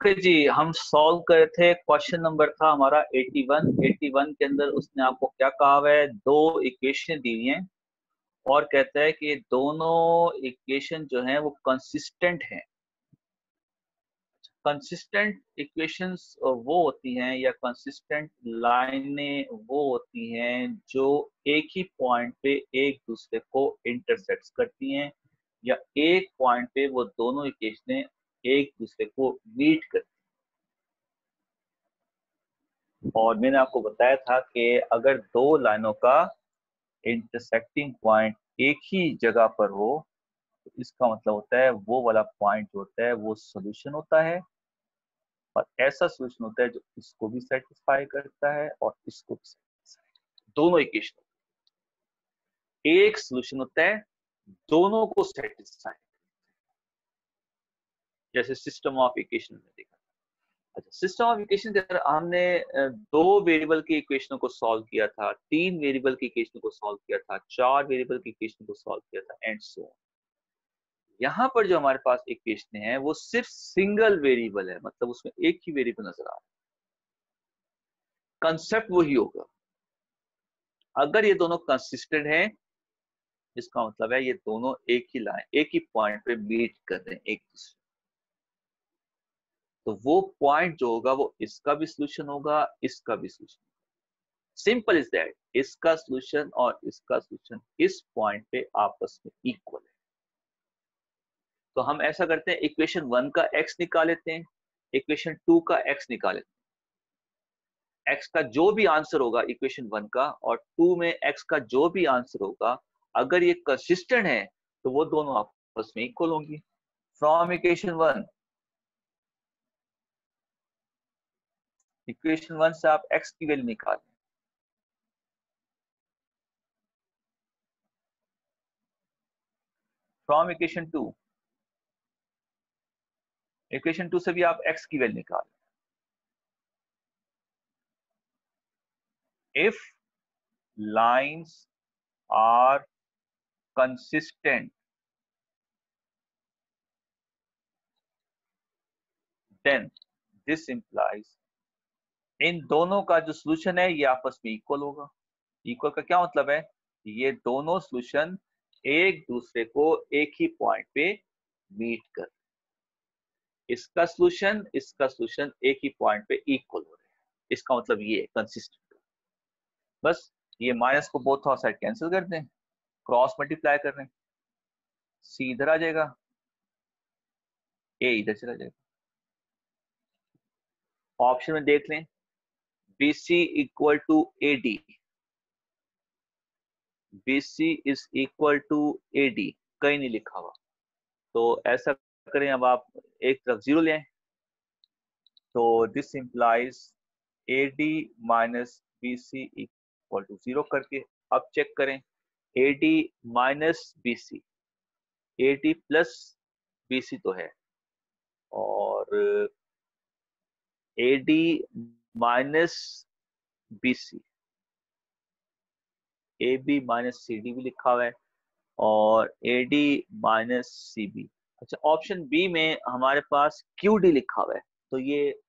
Okay जी, हम solve कर रहे थे। क्वेश्चन नंबर था हमारा 81 के अंदर उसने आपको क्या कहा हुआ है, दो इक्वेशन दी हुई हैं और कहता है कि दोनों इक्वेशन जो हैं वो कंसिस्टेंट हैं। कंसिस्टेंट इक्वेशंस वो होती हैं या कंसिस्टेंट लाइनें वो होती हैं जो एक ही पॉइंट पे एक दूसरे को इंटरसेक्ट करती हैं या एक पॉइंट पे वो दोनों इक्वेशनें एक दूसरे को मीट करती हैं। और मैंने आपको बताया था कि अगर दो लाइनों का इंटरसेक्टिंग पॉइंट एक ही जगह पर हो तो इसका मतलब होता है वो वाला पॉइंट जो होता है वो सोल्यूशन होता है, और ऐसा सोल्यूशन होता है जो इसको भी सेटिस्फाई करता है और इसको भी सेटिस्फाई। दोनों इक्वेशन एक सोल्यूशन होता है दोनों को सेटिस्फाई, जैसे सिस्टम ऑफ इक्वेशन में देखा। अच्छा, सिस्टम ऑफ इक्वेशन के अंदर हमने दो वेरिएबल की इक्वेशनों को सॉल्व किया था, तीन वेरिएबल की इक्वेशन को सॉल्व किया था, चार वेरिएबल की इक्वेशन को सॉल्व किया था एंड सो ऑन। यहाँ पर जो हमारे पास इक्वेशन है वो सिर्फ सिंगल वेरिएबल है, मतलब उसमें एक ही वेरिएबल नजर आ रहा है। कंसेप्ट वही होगा। अगर ये दोनों कंसिस्टेंट हैं इसका मतलब है ये दोनों एक ही लाइन एक ही पॉइंट पे मीट कर रहे हैं एक दूसरे, तो वो पॉइंट जो होगा वो इसका भी सोल्यूशन होगा, इसका भी सोल्यूशन। सिंपल इज दैट, इसका सोल्यूशन और इसका सोल्यूशन इस पॉइंट पे आपस में इक्वल है। तो हम ऐसा करते हैं, इक्वेशन 1 का x निकाल लेते हैं, इक्वेशन 2 का x निकाल लेते हैं। x का जो भी आंसर होगा इक्वेशन 1 का और 2 में x का जो भी आंसर होगा, अगर ये कंसिस्टेंट है तो वो दोनों आपस में इक्वल होंगी। फ्रॉम इक्वेशन 1 से आप x की वैल्यू निकालें। फ्रॉम इक्वेशन 2 से भी आप x की वैल्यू निकालें। if lines are consistent then this implies इन दोनों का जो सोल्यूशन है ये आपस में इक्वल होगा। इक्वल का क्या मतलब है, ये दोनों सोल्यूशन एक दूसरे को एक ही पॉइंट पे मीट कर, इसका सोल्यूशन एक ही पॉइंट पे इक्वल हो रहे हैं। इसका मतलब ये है कंसिस्टेंट। बस ये माइनस को बोथ साइड कैंसिल कर दें, क्रॉस मल्टीप्लाई कर रहे हैं, सी इधर आ जाएगा, ए इधर चला जाएगा। ऑप्शन में देख लें, BC equal to AD, BC is equal to AD, कहीं नहीं लिखा हुआ। तो ऐसा करें, अब आप एक तरफ जीरो ले आए, तो this implies AD minus BC equal to zero करके अब चेक करें, AD minus BC, AD plus BC तो है, और AD minus BC, AB minus CD भी लिखा हुआ है, और AD माइनस CB। अच्छा, ऑप्शन बी में हमारे पास QD लिखा हुआ है, तो ये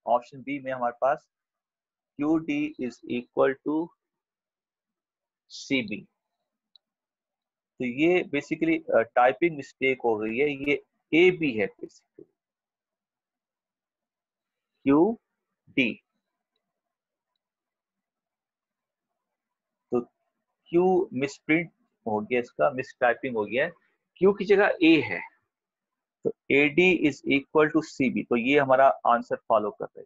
ऑप्शन बी में हमारे पास QD is equal to CB। तो ये बेसिकली टाइपिंग मिस्टेक हो गई है, ये AB है बेसिकली, QD। तो Q मिसप्रिंट हो गया, इसका मिस टाइपिंग हो गया है, Q की जगह A है, तो AD is equal to CB। तो ये हमारा आंसर फॉलो कर रहा है,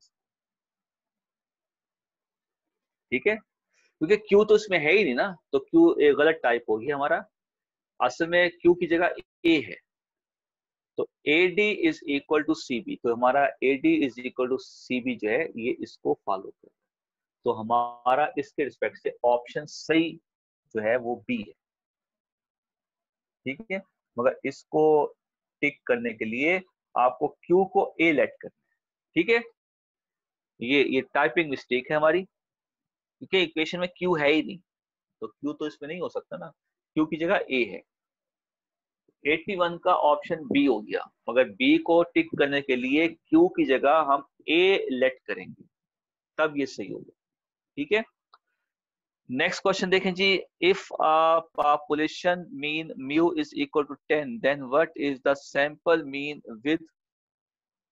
ठीक है, क्योंकि Q तो इसमें है ही नहीं ना, तो Q एक गलत टाइप होगी हमारा। असल में Q की जगह A है, तो AD is equal to CB, तो हमारा AD is equal to CB जो है ये इसको फॉलो कर रहा है। तो हमारा इसके रिस्पेक्ट से ऑप्शन सही जो है वो बी है, ठीक है। मगर इसको टिक करने के लिए आपको Q को A लेट करना है, ठीक है। ये टाइपिंग मिस्टेक है हमारी, क्योंकि इक्वेशन में Q है ही नहीं, तो Q तो इसमें नहीं हो सकता ना, Q की जगह A है। 81 का ऑप्शन बी हो गया, मगर बी को टिक करने के लिए क्यू की जगह हम ए लेट करेंगे, तब ये सही होगा। ठीक है, नेक्स्ट क्वेश्चन देखें जी। If population mean mu is equal to 10 then what is the sample mean with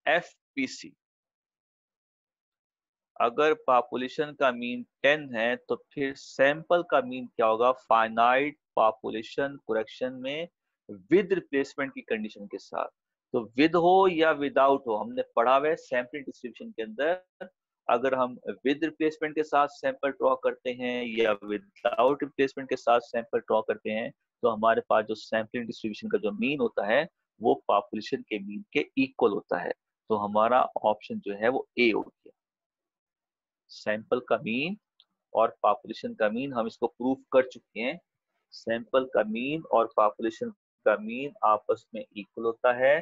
FPC. अगर पॉपुलेशन का मीन 10 है तो फिर सैंपल का मीन क्या होगा, फाइनाइट पॉपुलेशन करेक्शन में विद रिप्लेसमेंट की कंडीशन के साथ। तो विद हो या विदाउट हो, हमने पढ़ा हुआ है सैंपल डिस्ट्रीब्यूशन के अंदर, अगर हम विद रिप्लेसमेंट के साथ सैंपल ड्रॉ करते हैं या विदाउट रिप्लेसमेंट के साथ सैंपल ड्रॉ करते हैं, तो हमारे पास जो सैंपलिंग डिस्ट्रीब्यूशन का जो मीन होता है वो पॉपुलेशन के मीन के इक्वल होता है। तो हमारा ऑप्शन जो है वो ए हो गया। सैंपल का मीन और पॉपुलेशन का मीन हम इसको प्रूफ कर चुके हैं। सैंपल का मीन और पॉपुलेशन का मीन आपस में इक्वल होता है।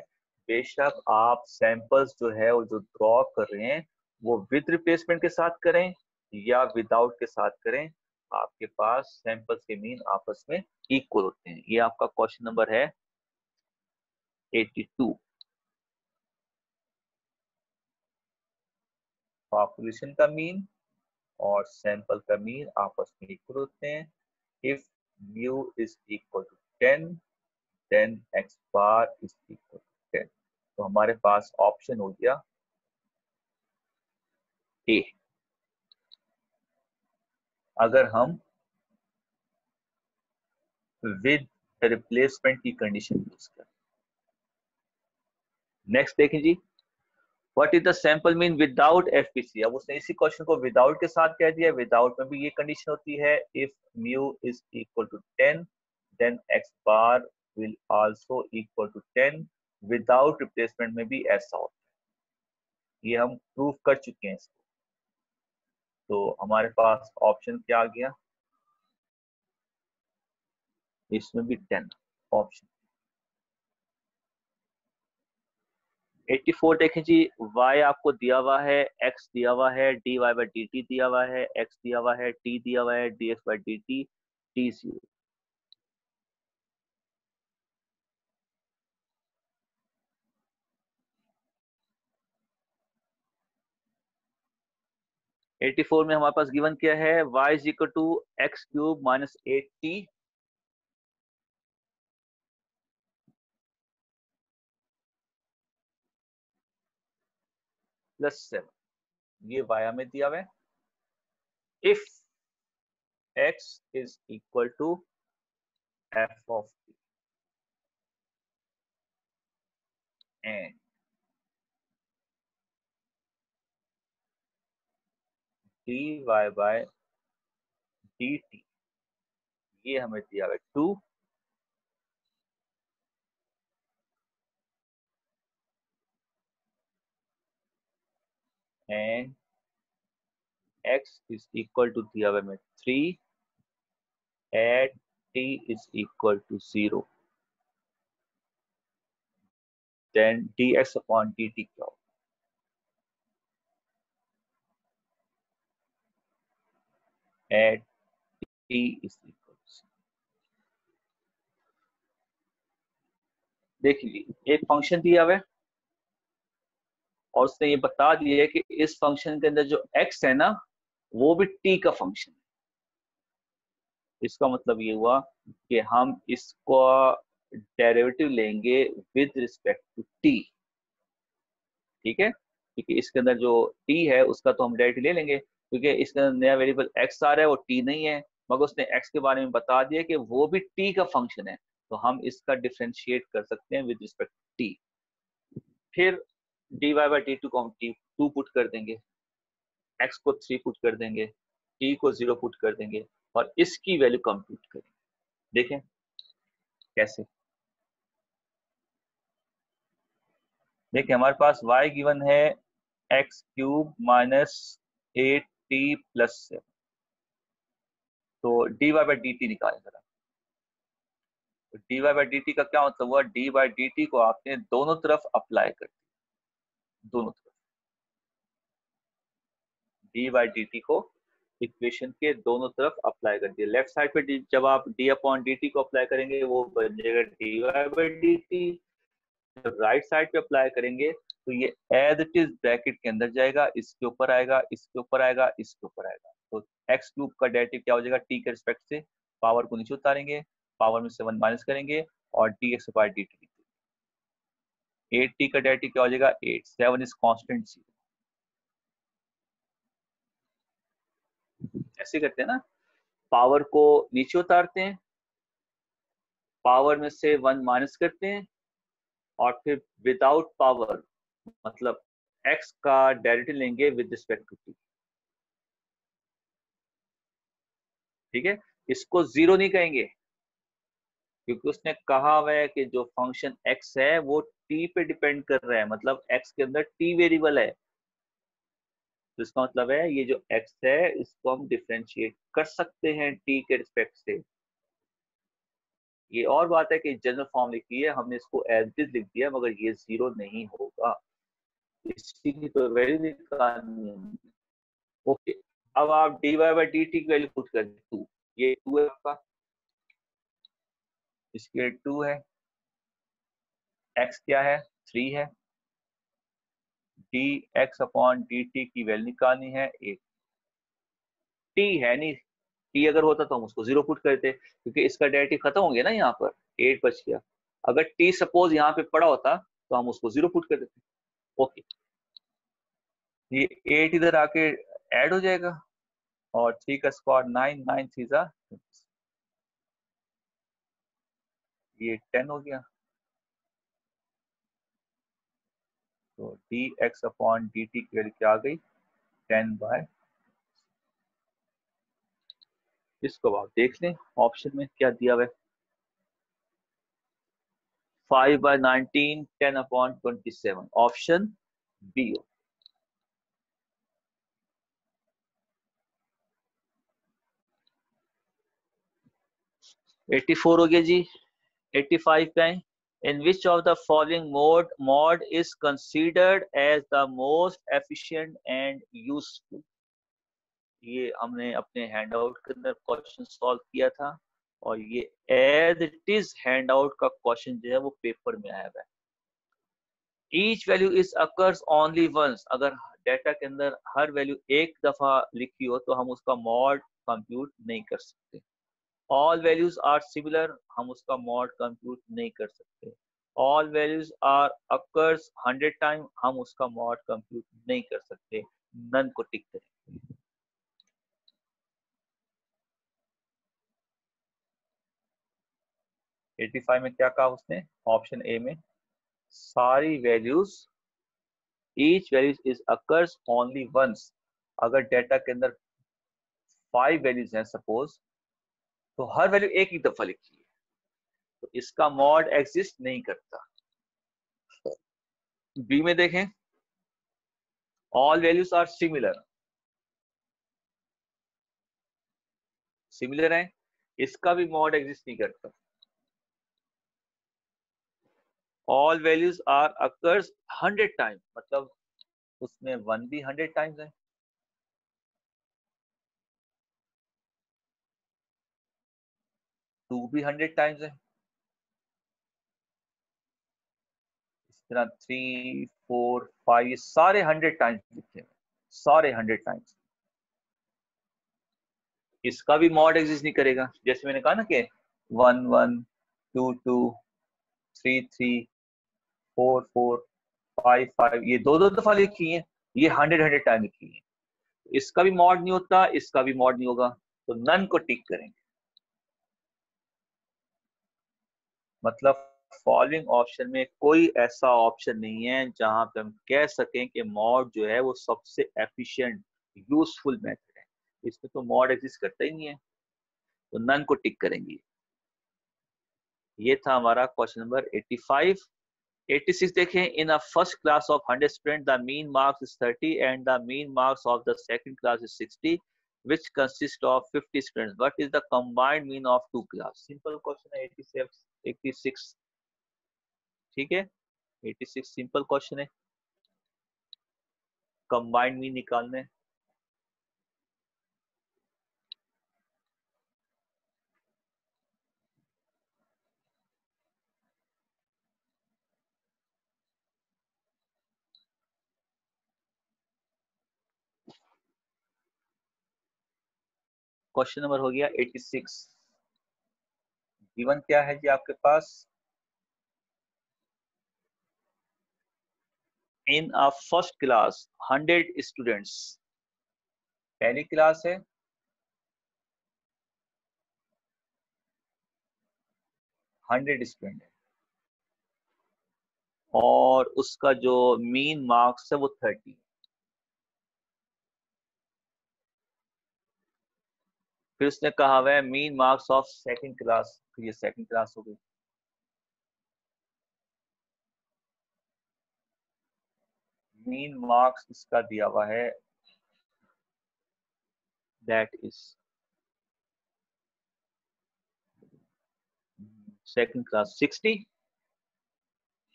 बेशक आप सैंपल्स जो है वो जो ड्रॉ कर रहे हैं वो विद रिप्लेसमेंट के साथ करें या विदाउट के साथ करें, आपके पास सैंपल्स के मीन आपस में इक्वल होते हैं। ये आपका क्वेश्चन नंबर है 82। पॉपुलेशन का मीन और सैंपल का मीन आपस में इक्वल होते हैं। If mu is equal to 10 then x bar is equal to 10। तो हमारे पास ऑप्शन हो गया ए, अगर हम विद रिप्लेसमेंट की कंडीशन यूज करें। नेक्स्ट देखें जी, what is the sample mean without FPC. अब उसने इसी क्वेश्चन को विदाउट के साथ कह दिया। विदाउट में भी ये कंडीशन होती है, if mu is equal to 10 then x bar will also equal to 10। Without replacement में भी ऐसा होता है, ये हम प्रूफ कर चुके हैं इसको। तो हमारे पास ऑप्शन क्या आ गया, इसमें भी 10 ऑप्शन। 84 देखें जी, y आपको दिया हुआ है, x दिया हुआ है, dy बाई डी टी दिया हुआ है, x दिया हुआ है, t दिया हुआ है, dx by d T, t 0। 84 में हमारे पास गिवन क्या है, y is equal to x cube minus 8t plus 7। ये y हमें दिया हुआ है। If x is equal to f of t and dy by dt, ये हमें दिया हुआ है 2 and x is equal to दिया हुआ है 3 at t is equal to 0, then dx upon dt क्या होगा, at t is equal to 0। देख लीजिए, एक फंक्शन दिया हुआ है और उसने ये बता दिया है कि इस फंक्शन के अंदर जो x है ना वो भी t का फंक्शन है। इसका मतलब ये हुआ कि हम इसको डेरिवेटिव लेंगे विद रिस्पेक्ट टू t। ठीक है, क्योंकि इसके अंदर जो t है उसका तो हम डेरिवेटिव ले लेंगे, क्योंकि इसके अंदर नया वेरिएबल x आ रहा है, वो t नहीं है, मगर उसने x के बारे में बता दिया कि वो भी t का फंक्शन है, तो हम इसका डिफरेंशिएट कर सकते हैं विद रिस्पेक्ट टू t। फिर dy बाई डी टू को हम टू पुट कर देंगे, x को 3 पुट कर देंगे, t को 0 पुट कर देंगे और इसकी वैल्यू कंप्यूट करेंगे। देखें कैसे। देखिए हमारे पास y गिवन है x cube minus 8t plus 7। तो dy बाई डी टी निकालें जरा। तो dy बाई डी टी का क्या मतलब हुआ, डी बाई डी टी को आपने दोनों तरफ अप्लाई कर दिया, दोनों तरफ डी बाई डी टी को इक्वेशन के दोनों तरफ अप्लाई कर दिया। लेफ्ट साइड पे जब आप डी अपॉन डी टी को अप्लाई करेंगे वो बन जाएगा d y by d t. जब राइट साइड पे अप्लाई करेंगे तो ये एज इट इज ब्रैकेट के अंदर जाएगा, इसके ऊपर आएगा, इसके ऊपर आएगा, इसके ऊपर आएगा। तो एक्स क्यूब का डेरिवेटिव क्या हो जाएगा, टी के रिस्पेक्ट से पावर को नीचे उतारेंगे, पावर में से 1 माइनस करेंगे और D x by d T. 8t का डेरिवेटिव क्या हो जाएगा, 8, 7 इज कांस्टेंट। ऐसे करते हैं ना, पावर को नीचे उतारते हैं, पावर में से 1 माइनस करते हैं और फिर विदाउट पावर मतलब x का डेरिवेटिव लेंगे विद रिस्पेक्ट टू t। ठीक है, इसको जीरो नहीं कहेंगे क्योंकि उसने कहा हुआ है कि जो फंक्शन x है वो t पे डिपेंड कर रहा है, मतलब x के अंदर t वेरिएबल है। तो इसका मतलब है ये जो x है इसको हम डिफरेंशिएट कर सकते हैं t के रिस्पेक्ट से। ये और बात है कि जनरल फॉर्म लिखी है हमने, इसको एज इट इज लिख दिया, मगर ये जीरो नहीं होगा, इसकी तो वैल्यू निकालनी है। ओके, अब आप d y by d t की वैल्यू पुट कर दें 2, ये 2 है आपका, इसके 2 है, x क्या है 3 है, D x upon d t की वैल्यू निकालनी है 8। t है नहीं, t अगर होता तो हम उसको 0 पुट करते क्योंकि इसका डेरिवेटिव खत्म हो गया ना, यहाँ पर 8 बच गया। अगर t सपोज यहाँ पे पड़ा होता तो हम उसको 0 पुट कर देते। ओके, ये 8 इधर आके ऐड हो जाएगा और 3 का स्क्वायर 9, 9 3 जा, ये 10 हो गया। तो D x upon d t की वैल्यू क्या आ गई, 10/। इसको आप देख लें ऑप्शन में क्या दिया हुआ है, 5/19, 10/27, ऑप्शन बी हो। 84 हो गया जी, 85 पे आए। In which of the following mod is considered as the most efficient and useful? ये हमने अपने हैंडआउट के अंदर क्वेश्चन सॉल्व किया था और ये एज इट इज हैंडआउट का क्वेश्चन जो है वो पेपर में आया हुआ है। Each value is occurs only once, अगर डेटा के अंदर हर वैल्यू एक दफा लिखी हो तो हम उसका मॉड कंप्यूट नहीं कर सकते। ऑल वैल्यूज आर सिमिलर, हम उसका मॉड कंप्यूट नहीं कर सकते। All values are occurs 100 time, हम उसका मॉड कंप्यूट नहीं कर सकते। नन को टिक करें। 85 में क्या कहा उसने, ऑप्शन ए में सारी values, each values is occurs only once, अगर डेटा के अंदर 5 वैल्यूज हैं सपोज तो हर वैल्यू एक ही दफा लिखी है तो इसका मॉड एग्जिस्ट नहीं करता। बी में देखें, all values are similar, similar है, इसका भी मॉड एग्जिस्ट नहीं करता। All values are occurs 100 time, मतलब उसमें 1 भी 100 टाइम्स है, 2 भी 100 टाइम्स है, इस तरह 3 4 5 ये सारे 100 टाइम्स लिखे हैं, सारे 100 टाइम्स। इसका भी मॉड एग्जिस्ट नहीं करेगा, जैसे मैंने कहा ना कि 1 1 2 2 3 3 4 4 5 5 ये दो दो दफा लिखी है, ये 100 टाइम लिखी है। इसका भी मॉड नहीं होता, इसका भी मॉड नहीं होगा, तो नन को टिक करेंगे। मतलब फॉलोइंग ऑप्शन में कोई ऐसा ऑप्शन नहीं है जहां पे हम कह सकें कि मॉड जो है वो सबसे एफिशिएंट यूजफुल मेथड है, इसमें तो मॉड एग्जिस्ट करता ही नहीं है, तो नन को टिक करेंगे। ये था हमारा क्वेश्चन नंबर 85। 86 देखें, in a first class of 100 student the mean marks is 30 and the mean marks of the second class is 60 which consist of 50 students, what is the combined mean of two class? Simple question है 86। ठीक है, 86 simple question है, combined mean निकालना है। Question number हो गया 86। Given क्या है जी आपके पास? इन अ फर्स्ट क्लास 100 स्टूडेंट्स, पहली क्लास है, 100 स्टूडेंट है और उसका जो मीन मार्क्स है वो 30। फिर उसने कहा हुआ है mean marks of second class, ये सेकंड क्लास हो गई। मीन मार्क्स इसका दिया हुआ है दैट इज सेकंड क्लास 60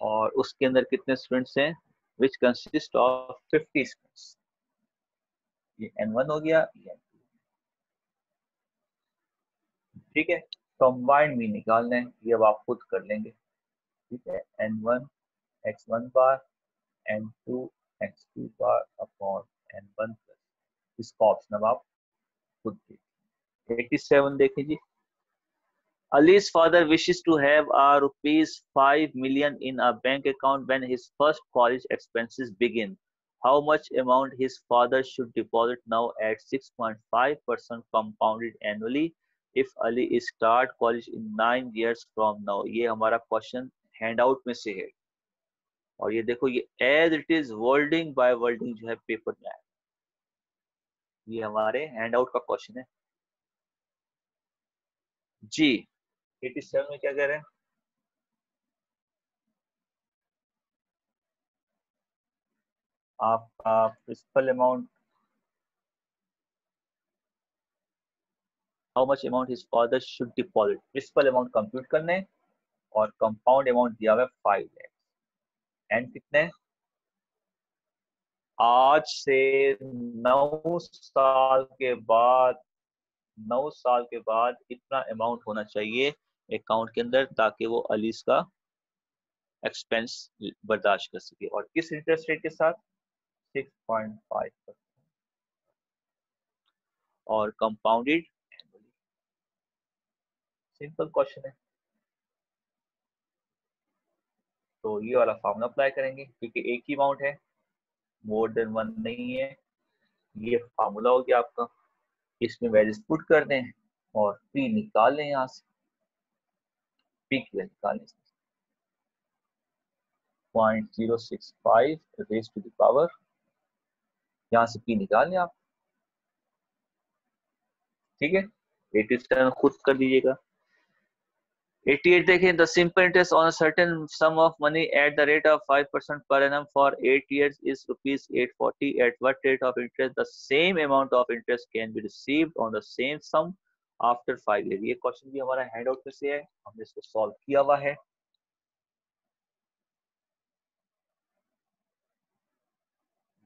और उसके अंदर कितने स्टूडेंट्स हैं? Which consist of 50 students. ये N1 हो गया, ये N2। ठीक है, कंबाइंड मीन निकालना है, ये अब आप खुद कर लेंगे। ठीक है, N1 x1 बार N2 x2 bar upon N1 plus, इसका ऑप्शन अब आप खुद देखिए। 87 देखें जी। Ali's father wishes to have a rupees 5 million in a bank account when his first college expenses begin. How much amount his father should deposit now at 6.5% compounded annually if Ali is start college in 9 years from now? ये हमारा question handout में से है और ये देखो ये as it is wording by wording जो है पेपर में आया। ये हमारे हैंडआउट का क्वेश्चन है जी। 87 में क्या कह रहे हैं? आपका principal amount, how much amount his father should deposit, principal amount compute करने और कंपाउंड अमाउंट दिया हुआ है 5 लाख। एंड कितने? आज से 9 साल के बाद, 9 साल के बाद इतना अमाउंट होना चाहिए अकाउंट के अंदर ताकि वो अलीस का एक्सपेंस बर्दाश्त कर सके। और किस इंटरेस्ट रेट के साथ? 6.5% और कंपाउंडेड एनुअली। सिंपल क्वेश्चन है, तो ये वाला फॉर्मूला अप्लाई करेंगे क्योंकि एक ही अमाउंट है, मोर देन वन नहीं है। ये फार्मूला हो गया आपका, इसमें वैल्यूज पुट कर दें और पी निकाल लें। यहाँ से पी की वैल्यू निकाल लें, 0.065 रेज टू द पावर, यहाँ से पी निकाल लें आप। ठीक है, 87 खुद कर दीजिएगा। 88 देखें, the simple interest on a certain sum of money at the rate of 5% per annum for 8 years is rupees 840. At what rate of interest the same amount of interest can be received on the same sum after 5 years? ये question भी हमारा handout में से है, हमने इसको solve किया हुआ है।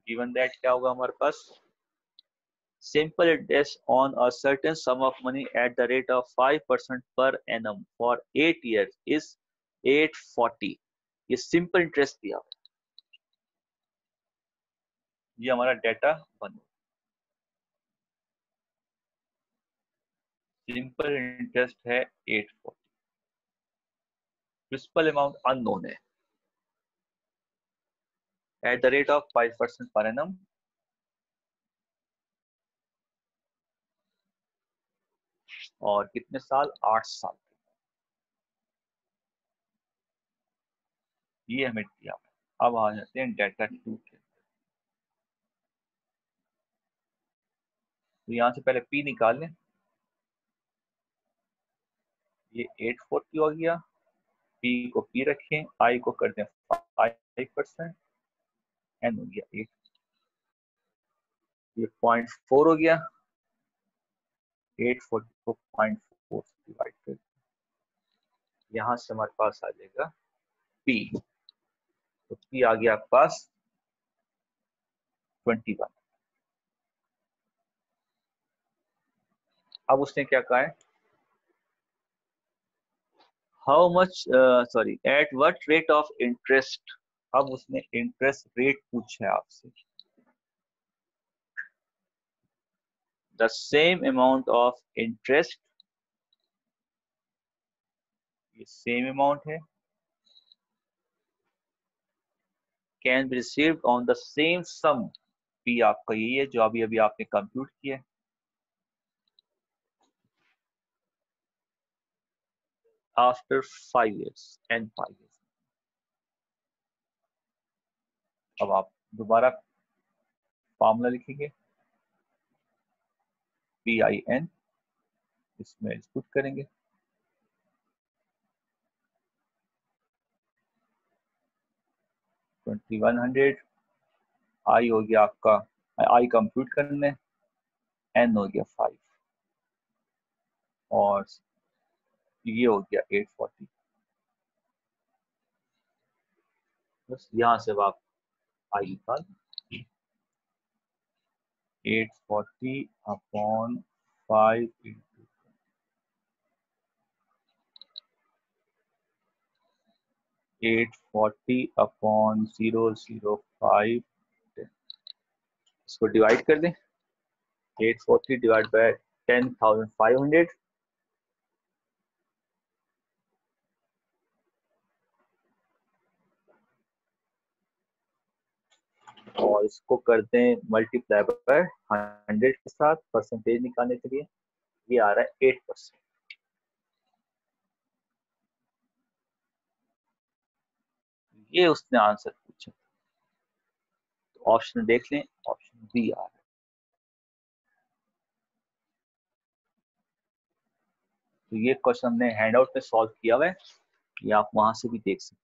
गिवन दैट क्या होगा हमारे पास? Simple interest on a certain sum of money at the rate of 5% per annum for 8 years is 840. ये सिंपल इंटरेस्ट दिया, ये हमारा डेटा बन। सिंपल इंटरेस्ट है 840, प्रिंसिपल अमाउंट अननोन है, at the rate of 5% per annum और कितने साल? 8 साल। ये हमें दिया। अब आ जाते हैं डेटा 2 के। तो यहाँ से पहले पी निकाल लें, ये 840 हो गया, पी को पी रखें, आई को कर दें 5%, एन हो गया 8, ये 0.4 हो गया, 840 को 0.4 से डिवाइड कर, यहाँ से हमारे पास आ जाएगा पी, तो पी आ गया आपके पास 21। अब उसने क्या कहा है? How much, sorry, at what rate of interest. अब उसने इंटरेस्ट रेट पूछा है आपसे। the same amount of interest, ये same amount है, can be received on the same sum, P आपका यही है जो अभी अभी आपने कंप्यूट किया है, after 5 years and 5 years। अब आप दोबारा फॉर्मूला लिखेंगे, PIN, इसमें पुट करेंगे, 2100, I हो गया आपका, I कंप्यूट करने, N हो गया 5 और ये हो गया 840। बस यहाँ से आप I निकाल, 840 अपॉन 5 इंटू 840 अपॉन 005, इसको डिवाइड कर दें, 840 डिवाइड बाय 10,500, और इसको कर दें मल्टीप्लाई बाय 100 के साथ, परसेंटेज निकालने के लिए, ये आ रहा है 8%। ये उसने आंसर पूछा, तो ऑप्शन देख लें, ऑप्शन बी आ रहा है। तो ये क्वेश्चन हमने हैंडआउट में सॉल्व किया हुआ है, ये आप वहां से भी देख सकते हैं।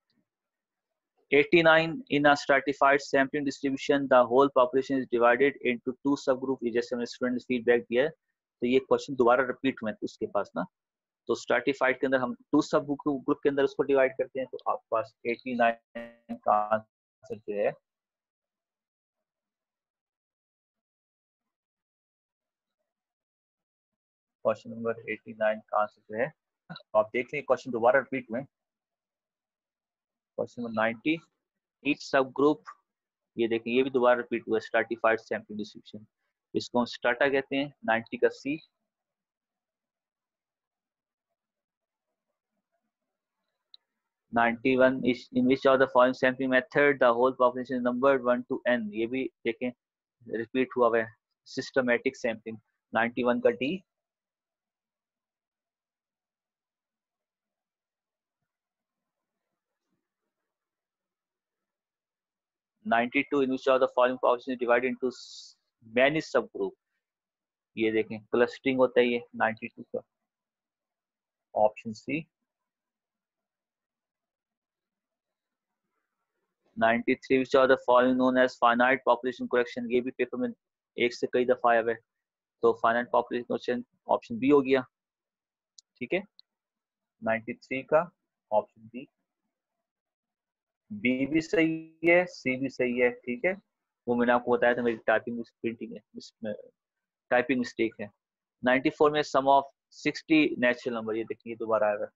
89 in a stratified sampling distribution the whole population is divided into two subgroup, ये जैसे हमने स्टूडेंट फीडबैक दिया है, तो ये क्वेश्चन दोबारा रिपीट हुआ है उसके पास ना, तो स्ट्रैटिफाइड के अंदर हम टू सब ग्रुप के अंदर उसको डिवाइड करते हैं, तो आपके पास 89 का आंसर जो है क्वेश्चन नंबर 89 का आंसर जो है, आप देख लें क्वेश्चन दोबारा रिपीट हुए, क्वेश्चन नंबर 90 ईच सब ग्रुप, ये देखिए ये भी दोबारा रिपीट हुआ, स्ट्रैटिफाइड सैंपलिंग डिस्ट्रीब्यूशन, इसको हम स्टार्टा कहते हैं, 90 का सी, 91 in which of the following sampling method the whole population is numbered 1 to n, ये भी देखें रिपीट हुआ है, सिस्टमैटिक सैंपलिंग, 91 का D, 92 in which of the following population is divided into many subgroup, ये देखें क्लस्टरिंग होता है ये 92 का, option C, 93 which of the following known as finite population correction, ये भी पेपर में एक से कई दफा आया है, तो finite population question option B हो गया, ठीक है, 93 का ऑप्शन बी, बी भी सही है, सी भी सही है, ठीक है, वो मैंने आपको बताया था मेरी टाइपिंग प्रिंटिंग है, टाइपिंग मिस्टेक है। 94 में सम ऑफ 60 नेचुरल नंबर, ये देखिए दोबारा आया,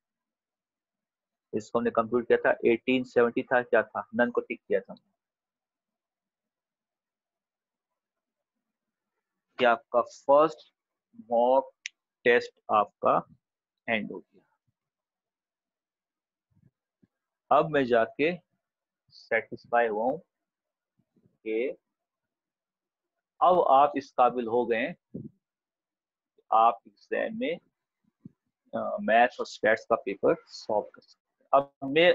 इसको हमने कंप्यूट किया था, 1870 था, क्या था, नन को टिक किया था, कि आपका फर्स्ट मॉक टेस्ट आपका एंड हो गया। अब मैं जाके सेटिस्फाई हुआ हूं कि अब आप इस काबिल हो गए, आप एग्जाम में मैथ्स और स्टैट्स का पेपर सॉल्व कर सकते हैं। अब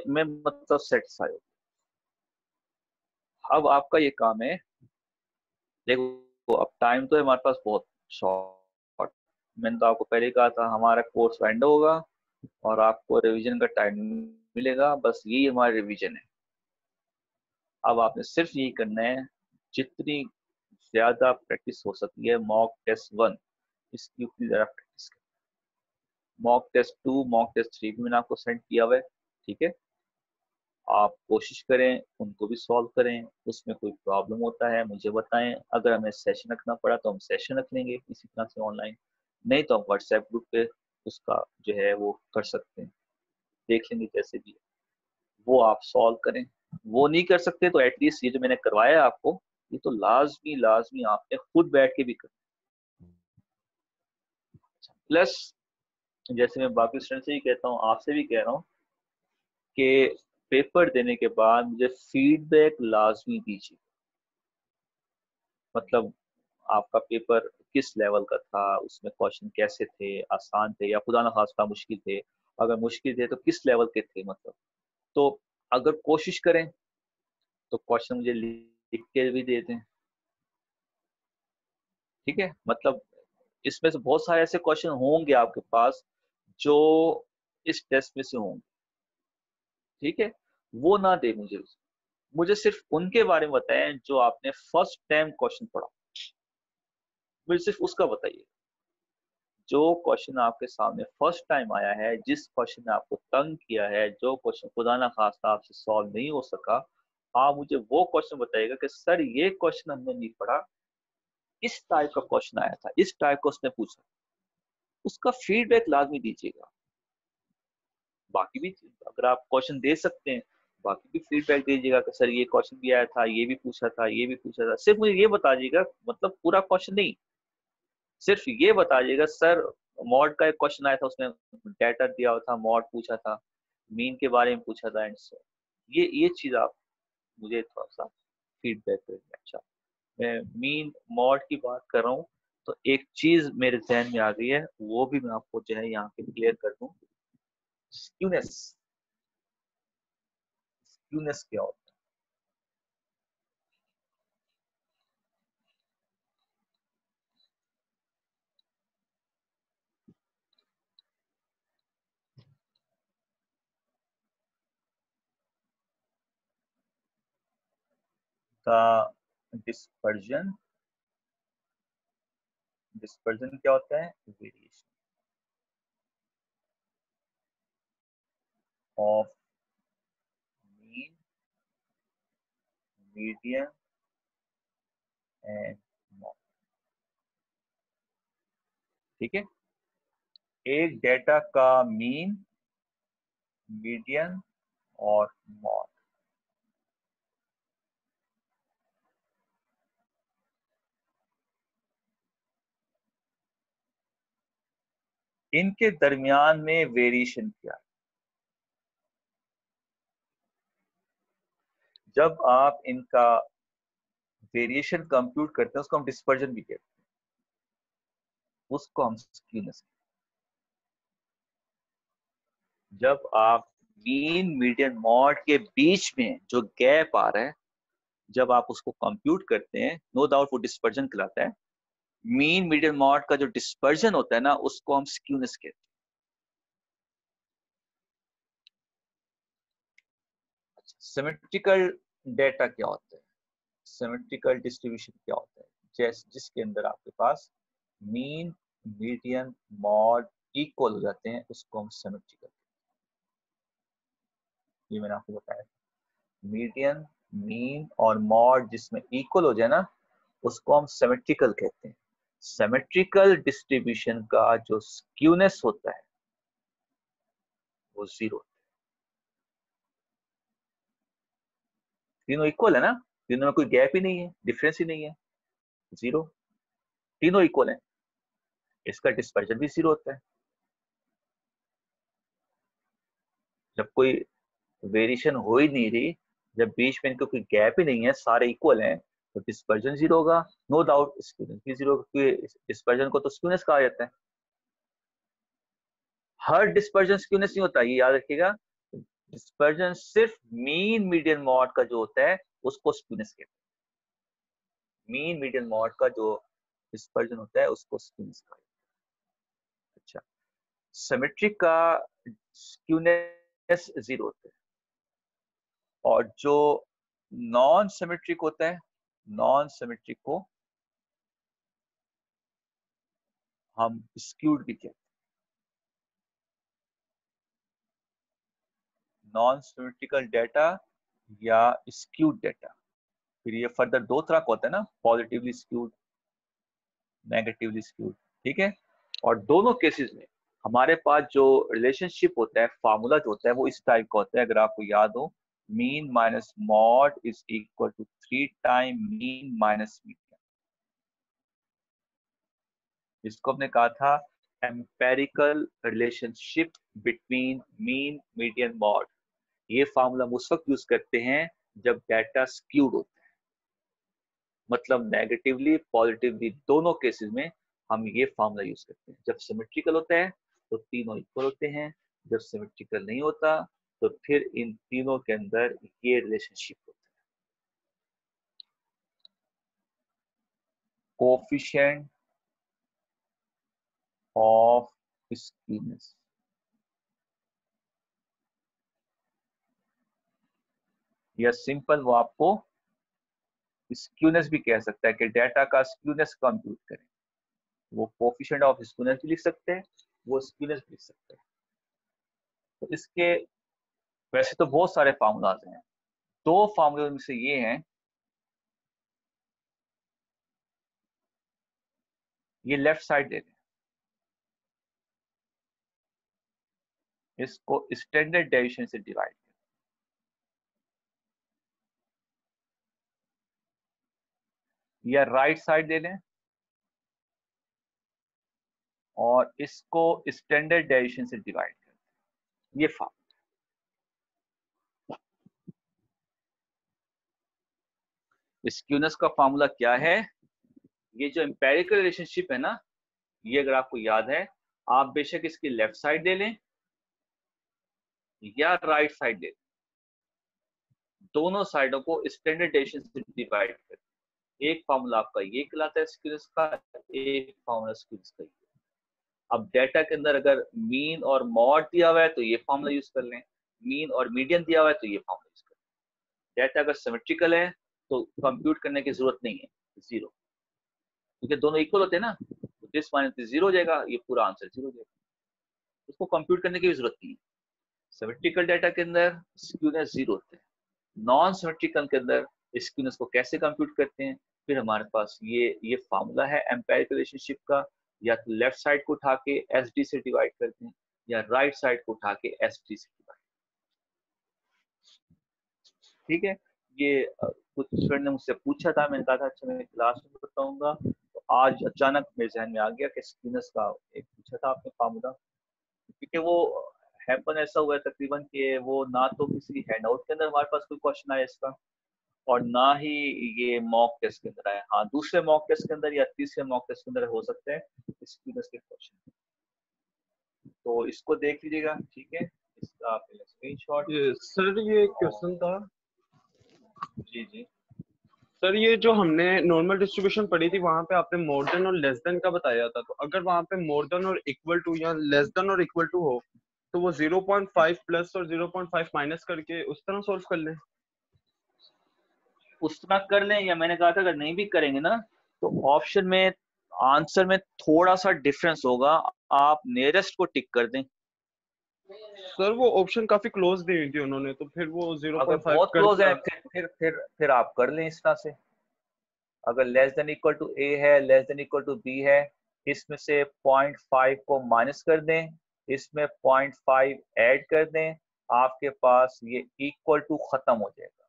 मैं मतलब सेटिस्फाई हो, अब आपका ये काम है, देखो अब टाइम तो है हमारे पास बहुत शॉर्ट, मैंने तो आपको पहले कहा था हमारा कोर्स एंड होगा और आपको रिवीजन का टाइम मिलेगा, बस यही हमारा रिवीजन है। अब आपने सिर्फ यही करना है, जितनी ज्यादा प्रैक्टिस हो सकती है, मॉक टेस्ट 1 इसकी उतनी ज्यादा प्रैक्टिस करें, मॉक टेस्ट 2 मॉक टेस्ट 3 भी मैंने आपको सेंड किया हुआ है, ठीक है, आप कोशिश करें उनको भी सॉल्व करें, उसमें कोई प्रॉब्लम होता है मुझे बताएं, अगर हमें सेशन रखना पड़ा तो हम सेशन रख लेंगे इसी तरह से ऑनलाइन, नहीं तो हम व्हाट्सएप ग्रुप पे उसका जो है वो कर सकते हैं, देख लेंगे कैसे भी, वो आप सॉल्व करें, वो नहीं कर सकते तो एटलीस्ट ये जो मैंने करवाया है आपको, ये तो लाजमी लाजमी आपने खुद बैठ के भी कर, प्लस जैसे मैं बाकी स्टूडेंट से ही कहता हूँ, आपसे भी कह रहा हूँ कि पेपर देने के बाद मुझे फीडबैक लाजमी दीजिए। मतलब आपका पेपर किस लेवल का था, उसमें क्वेश्चन कैसे थे, आसान थे या खुदा ना खास्ता मुश्किल थे, अगर मुश्किल थे तो किस लेवल के थे, मतलब। तो अगर कोशिश करें तो क्वेश्चन मुझे लिख के भी दे दें, ठीक है। मतलब इसमें से बहुत सारे ऐसे क्वेश्चन होंगे आपके पास जो इस टेस्ट में से होंगे, ठीक है। वो ना दे मुझे, मुझे सिर्फ उनके बारे में बताएं जो आपने फर्स्ट टाइम क्वेश्चन पढ़ा, मुझे सिर्फ उसका बताइए। जो क्वेश्चन आपके सामने फर्स्ट टाइम आया है, जिस क्वेश्चन ने आपको तंग किया है, जो क्वेश्चन खुदा ना खास्ता आपसे सॉल्व नहीं हो सका, आप मुझे वो क्वेश्चन बताइएगा कि सर ये क्वेश्चन हमने नहीं पढ़ा, इस टाइप का क्वेश्चन आया था, इस टाइप का उसने पूछा, उसका फीडबैक लाजमी दीजिएगा। बाकी भी अगर आप क्वेश्चन दे सकते हैं, बाकी भी फीडबैक दीजिएगा कि सर ये क्वेश्चन भी आया था, ये भी पूछा था, ये भी पूछा था। सिर्फ मुझे ये बता दीजिएगा, मतलब पूरा क्वेश्चन नहीं, सिर्फ ये बता दीजिएगा सर मॉड का एक क्वेश्चन आया था, उसमें डेटा दिया हुआ था, मॉड पूछा था, मीन के बारे में पूछा था, एंड सो ये चीज आप मुझे थोड़ा सा फीडबैक करेंगे। अच्छा, मैं मीन मॉड की बात कर रहा हूँ, तो एक चीज मेरे जहन में आ गई है, वो भी मैं आपको जो है यहाँ पे क्लियर कर दूं। स्क्यूनेस, स्क्यूनेस क्या होता है? डिस्पर्जन, डिस्पर्जन क्या होता है? Variation of mean, median and mod, ठीक है। एक डेटा का मीन, मीडियन और मॉड, इनके दरमियान में वेरिएशन क्या है? जब आप इनका वेरिएशन कंप्यूट करते हैं, उसको हम डिस्पर्जन भी कहते हैं, उसको हम स्क्यूनेस। जब आप मीन मीडियन मॉड के बीच में जो गैप आ रहा है, जब आप उसको कंप्यूट करते हैं, नो डाउट वो डिस्पर्जन कहलाता है। मीन मीडियन मॉड का जो डिस्पर्जन होता है ना, उसको हम स्क्यूनेस कहते हैं। सिमेट्रिकल डेटा क्या होता है? सिमेट्रिकल डिस्ट्रीब्यूशन क्या होता है? जिसके अंदर आपके पास मीन, मीडियन, मॉड इक्वल हो जाते हैं, उसको हम सिमेट्रिकल, ये मैंने आपको बताया। मीडियन, मीन और मॉड जिसमें इक्वल हो जाए ना, उसको हम सिमेट्रिकल कहते हैं। सिमेट्रिकल डिस्ट्रीब्यूशन का जो स्क्यूनेस होता है वो जीरो। तीनों इक्वल है ना, तीनों में कोई गैप ही नहीं है, डिफरेंस ही नहीं है, जीरो, तीनों इक्वल है, इसका डिस्पर्जन भी जीरो होता है। जब कोई वेरिएशन हो ही नहीं रही, जब बीच में इनका कोई गैप ही नहीं है, सारे इक्वल हैं, तो डिस्पर्जन जीरो होगा, नो डाउट स्क्यूनेस भी जीरो, क्योंकि डिस्पर्जन को तो स्क्यूनेस कहा जाता है। हर डिस्पर्जन स्क्यूनेस नहीं होता, ये याद रखिएगा। डिस्पर्जन सिर्फ मीन मीडियन मॉड का जो होता है उसको स्क्यूनेस कहते हैं। मीन मीडियन मॉड का जो डिस्पर्जन होता है उसको स्क्यूनेस कहा जाता है। अच्छा, सिमेट्रिक का स्क्यूनेस जीरो होता है, और जो नॉन सिमेट्रिक होता है, नॉन सिमेट्रिक को हम स्क्यूड भी कहते हैं। नॉन सिमेट्रिकल डाटा या स्क्यूड डाटा, फिर ये फर्दर दो तरह का होता है ना, पॉजिटिवली स्क्यूड, नेगेटिवली स्क्यूड, ठीक है। और दोनों केसेस में हमारे पास जो रिलेशनशिप होता है, फार्मूला जो होता है, वो इस टाइप का होता है, अगर आपको याद हो, mean minus mode is equal to 3 time mean minus median. इसको हमने कहा था empirical relationship between mean median mode. ये फार्मूला हम उस वक्त यूज करते हैं जब डाटा स्क्यूड होता है, मतलब नेगेटिवली पॉजिटिवली दोनों केसेस में हम ये फार्मूला यूज करते हैं। जब सिमेट्रिकल होता है तो तीनों इक्वल होते हैं, जब सिमेट्रिकल नहीं होता तो फिर इन तीनों के अंदर ये रिलेशनशिप होता है। कोएफिशिएंट ऑफ स्क्यूनेस, या सिंपल वो आपको स्क्यूनेस भी कह सकता है कि डाटा का स्क्यूनेस कंप्यूट करें। वो कोएफिशिएंट ऑफ स्क्यूनेस भी लिख सकते हैं, वो स्क्यूनेस भी लिख सकते हैं। तो इसके वैसे तो बहुत सारे फार्मूलाज हैं, दो फार्मूले में से ये हैं, ये लेफ्ट साइड दे दें, इसको स्टैंडर्ड डेविएशन से डिवाइड करें, या राइट साइड दे लें और इसको स्टैंडर्ड डेविएशन से डिवाइड करें। ये फार्मूला, स्क्यूनेस का फार्मूला क्या है? ये जो एम्पेरिकल रिलेशनशिप है ना, ये अगर आपको याद है, आप बेशक इसकी लेफ्ट साइड ले लें या राइट साइड ले लें, दोनों साइडों को स्टैंडर्ड डेविएशन से डिवाइड करें। एक फार्मूला आपका ये कहलाता है स्क्यूनेस का, एक फार्मूला स्क्यूनेस का। अब डाटा के अंदर अगर मीन और मॉड दिया हुआ है तो ये फार्मूला यूज कर लें, मीन और मीडियन दिया हुआ है तो ये फार्मूला यूज कर लें। डाटा अगर सिमेट्रिकल है तो कंप्यूट करने की जरूरत नहीं है, जीरो, क्योंकि दोनों इक्वल होते हैं ना, तो दिस माइनस दिस जीरो हो जाएगा, ये पूरा आंसर जीरो हो जाएगा, उसको कंप्यूट करने की भी जरूरत नहीं है। सिमेट्रिकल डाटा के अंदर स्क्यूनेस जीरो होते हैं, नॉन सिमेट्रिकल के अंदर स्क्यूनेस को कैसे कंप्यूट करते हैं? फिर हमारे पास ये फार्मूला है एम्पेरिकल रिलेशनशिप का, या तो लेफ्ट साइड को उठा के एस डी से डिवाइड करते हैं या राइट साइड को उठा के एस डी से डिवाइड। ठीक है, ये कुछ स्टूडेंट ने मुझसे पूछा था, मैंने कहा था अच्छा मैं क्लास में बताऊंगा, तो आज अचानक मेरे जहन में आ गया कि स्क्यूनेस का एक पूछा था आपने फार्मूला, क्योंकि वो हैपन ऐसा हुआ है तकरीबन कि वो ना तो किसी हैंडआउट के अंदर हमारे पास कोई क्वेश्चन आया इसका, और ना ही ये मॉक टेस्ट के अंदर आया। हाँ, दूसरे मॉक टेस्ट के अंदर या तीसरे मॉक टेस्ट के अंदर हो सकते हैं स्क्यूनेस के क्वेश्चन, तो इसको देख लीजिएगा। ठीक है, इसका पहले स्क्रीनशॉट। सर ये क्वेश्चन था, जी जी सर ये जो हमने नॉर्मल डिस्ट्रीब्यूशन पढ़ी थी वहां पे आपने मोर देन और लेस देन का बताया था, तो अगर वहां पे मोर देन और इक्वल टू या लेस देन और इक्वल टू हो तो वो 0.5 प्लस और 0.5 माइनस करके उस तरह सोल्व कर लें। उस तरह कर लें, या मैंने कहा था अगर नहीं भी करेंगे ना तो ऑप्शन में आंसर में थोड़ा सा डिफरेंस होगा, आप नियरेस्ट को टिक कर दें। सर वो ऑप्शन काफी क्लोज दी हुई थी उन्होंने, तो फिर वो अगर 0.5 बहुत कर क्लोज है दिया। फिर आप कर लें इस तरह से। अगर less than equal to A है, less than equal to B है, इसमें से 0.5 को माइनस कर दें, इसमें 0.5 ऐड कर दें, आपके पास ये इक्वल टू खत्म हो जाएगा,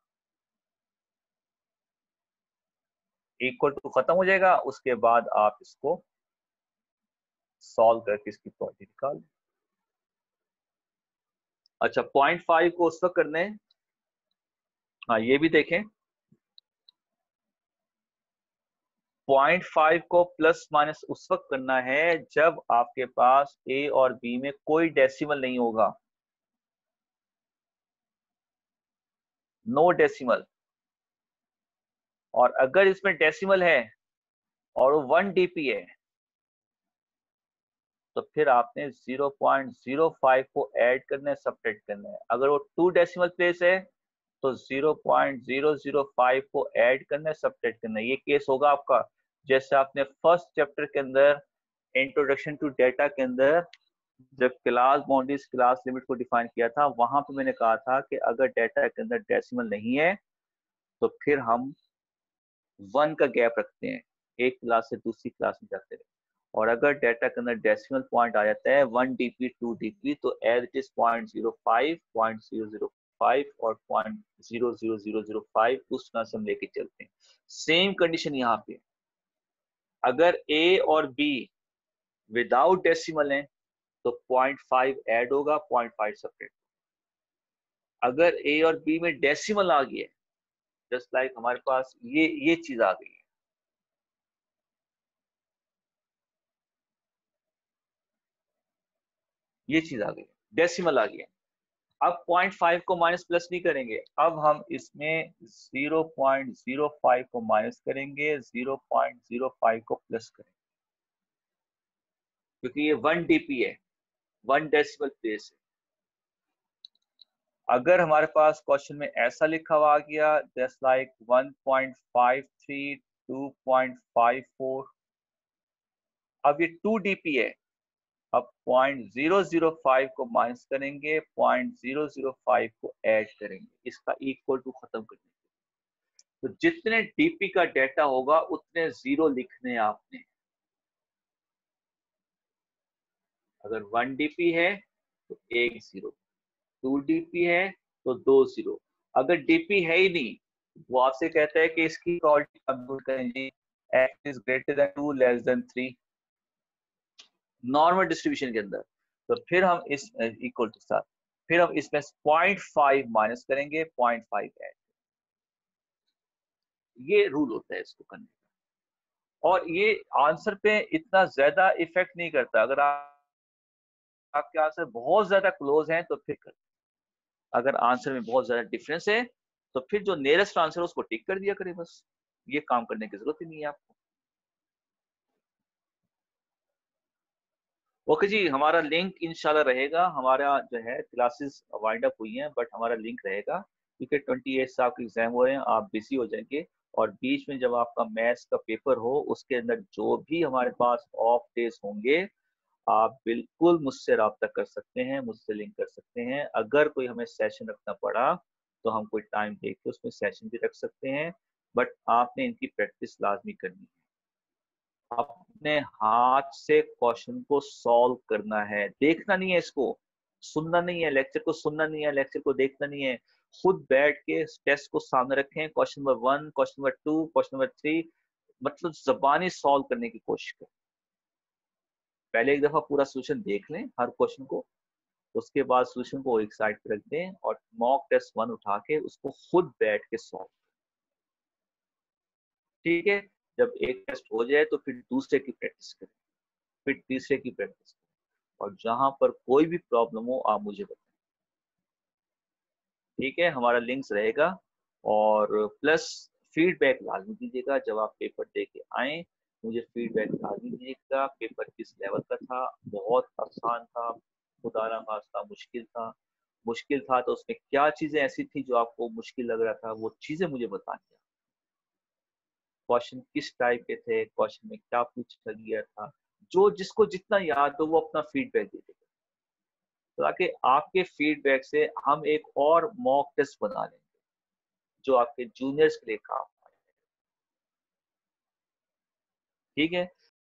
इक्वल टू खत्म हो जाएगा। उसके बाद आप इसको सॉल्व करके इसकी प्रॉपर्टी निकाल दें। अच्छा, 0.5 को उस वक्त करना है, हाँ ये भी देखें, 0.5 को प्लस माइनस उस वक्त करना है जब आपके पास ए और बी में कोई डेसिमल नहीं होगा, नो डेसिमल। और अगर इसमें डेसिमल है और वो 1 डीपी है तो फिर आपने 0.05 को ऐड करना है, सब्ट्रैक्ट करना है। अगर वो 2 डेसिमल प्लेस है तो 0.005 को ऐड करना है, सब्ट्रैक्ट करना है। ये केस होगा आपका जैसे आपने फर्स्ट चैप्टर के अंदर इंट्रोडक्शन टू डेटा के अंदर जब क्लास बाउंड्रीज क्लास लिमिट को डिफाइन किया था, वहां पे मैंने कहा था कि अगर डेटा के अंदर डेसिमल नहीं है तो फिर हम 1 का गैप रखते हैं, एक क्लास से दूसरी क्लास में जाते हैं। और अगर डेटा के अंदर डेसिमल पॉइंट आ जाता है 1 डीपी 2 डीपी, तो एज इट इज 0.05 0.005 और 0.00005 उस तरह से हम लेके चलते हैं। सेम कंडीशन यहाँ पे, अगर ए और बी विदाउट डेसिमल है तो 0.5 ऐड होगा, 0.5 सेपरेट। अगर ए और बी में डेसिमल आ गया, जस्ट लाइक हमारे पास ये चीज आ गई है, ये चीज आ गई, डेसिमल आ गया। अब 0.5 को माइनस प्लस नहीं करेंगे, अब हम इसमें 0.05 को माइनस करेंगे, 0.05 को प्लस करेंगे, क्योंकि ये 1 डीपी है, 1 डेसिमल प्लेस है। अगर हमारे पास क्वेश्चन में ऐसा लिखा हुआ आ गया जस्ट लाइक 1.53 2.54, अब ये 2 डीपी है, अब 0.005 को माइनस करेंगे, 0.005 को ऐड करेंगे, इसका इक्वल टू खत्म करने के। तो जितने डीपी का डेटा होगा उतने जीरो लिखने आपने। अगर 1 डीपी है तो 1 जीरो, 2 डीपी है तो 2 जीरो। अगर डीपी है ही नहीं, वो आपसे कहता है कि इसकी प्रोबेबिलिटी कंप्यूट करेंगे, x is greater than 2 less than 3 normal distribution के अंदर। तो फिर हम इस इक्वल टू साथ, फिर हम इसमें 0.5 माइनस करेंगे, 0.5 ऐड। ये रूल होता है इसको करने का, और ये आंसर पे इतना ज्यादा इफेक्ट नहीं करता। अगर आपके आंसर बहुत ज्यादा क्लोज हैं तो फिर कर, अगर आंसर में बहुत ज्यादा डिफरेंस है तो फिर जो नियरेस्ट आंसर है उसको टिक कर दिया करें, बस। ये काम करने की जरूरत ही नहीं है आपको। ओके जी, हमारा लिंक इंशाल्लाह रहेगा। हमारा जो है क्लासेस वाइंड अप हुई हैं, बट हमारा लिंक रहेगा, क्योंकि 28 से आपके एग्जाम हो रहे हैं, आप बिजी हो जाएंगे। और बीच में जब आपका मैथ्स का पेपर हो, उसके अंदर जो भी हमारे पास ऑफ डेज होंगे, आप बिल्कुल मुझसे रब्ता कर सकते हैं, मुझसे लिंक कर सकते हैं। अगर कोई हमें सेशन रखना पड़ा तो हम कोई टाइम देख के उसमें सेशन भी रख सकते हैं, बट आपने इनकी प्रैक्टिस लाजमी करनी है। अपने हाथ से क्वेश्चन को सॉल्व करना है, देखना नहीं है, इसको सुनना नहीं है, लेक्चर को सुनना नहीं है, लेक्चर को देखना नहीं है। खुद बैठ के टेस्ट को सामने रखें, question number 1, question number 2, question number 3, मतलब जबानी सॉल्व करने की कोशिश करें। पहले एक दफा पूरा सोल्यूशन देख लें हर क्वेश्चन को, उसके बाद सोल्यूशन को एक साइड पे रख दें और मॉक टेस्ट 1 उठा के उसको खुद बैठ के सॉल्व। ठीक है, जब एक टेस्ट हो जाए तो फिर दूसरे की प्रैक्टिस करें, फिर तीसरे की प्रैक्टिस करें, और जहां पर कोई भी प्रॉब्लम हो आप मुझे बताएं। ठीक है, हमारा लिंक्स रहेगा, और प्लस फीडबैक लाजमी दीजिएगा जब आप पेपर दे के आए। मुझे फीडबैक लाजमी दीजिएगा, पेपर किस लेवल का था, बहुत आसान था, खुदा ना खास्ता मुश्किल था तो उसमें क्या चीजें ऐसी थी जो आपको मुश्किल लग रहा था, वो चीजें मुझे बतानी। क्वेश्चन किस टाइप के थे, क्वेश्चन में क्या पूछा गया था, जो जिसको जितना याद हो वो अपना फीडबैक दे देगा, ताकि आपके फीडबैक से हम एक और मॉक टेस्ट बना लेंगे जो आपके जूनियर्स के लिए काम आए। ठीक है,